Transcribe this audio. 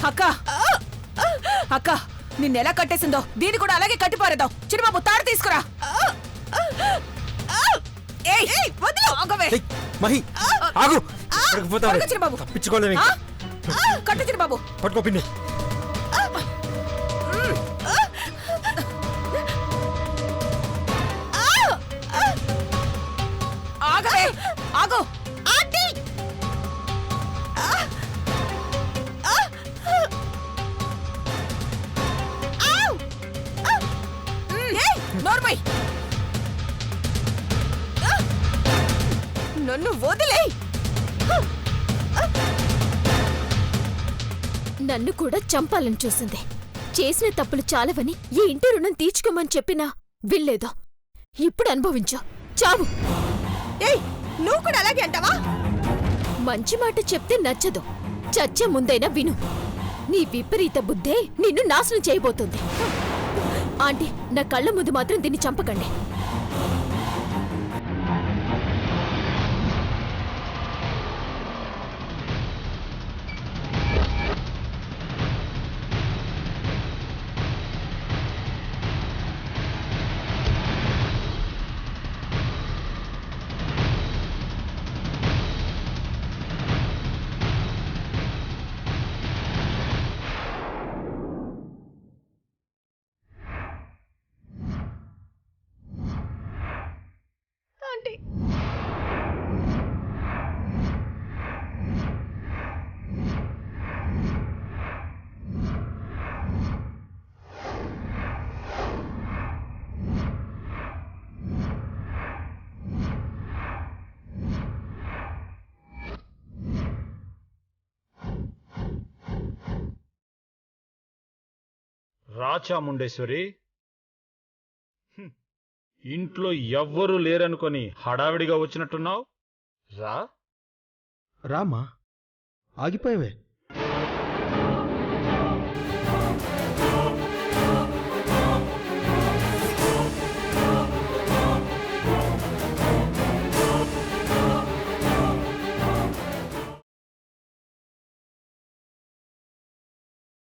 అక్క అక్క నిన్నెలా కట్టేసిందో దీన్ని కూడా అలాగే కట్టిపారేద్దాం. చిన్నబాబు తాడు తీసుకురా. ఆగవే మహి ఆగు. చిన్నబాబు తప్పించుకోలేము. కట్టు చిన్నబాబు. పట్టుకో పిన్ని. ఆగవే ఆగు. నోర్మై నన్ను వదిలే. నన్ను కూడా చంపాలని చూసింది. చేసిన తప్పులు చాలవని ఈ ఇంటి రుణం తీర్చుకోమని చెప్పినా విల్లేదో. ఇప్పుడు అనుభవించు, చావు. ఏయ్ నువ్వు కూడా అలాగే అంటావా? మంచి మాట చెప్తే నచ్చదు, చచ్చే ముందైనా విను. నీ విపరీత బుద్ధే నిన్ను నాశనం చేయబోతుంది. ఆంటీ, నా కళ్ళ ముందు మాత్రం దీన్ని చంపకండి. రాచాముండేశ్వరి, ఇంట్లో ఎవ్వరూ లేరనుకొని హడావిడిగా వచ్చినట్టున్నావు. రా రామా, ఆగిపోయావే.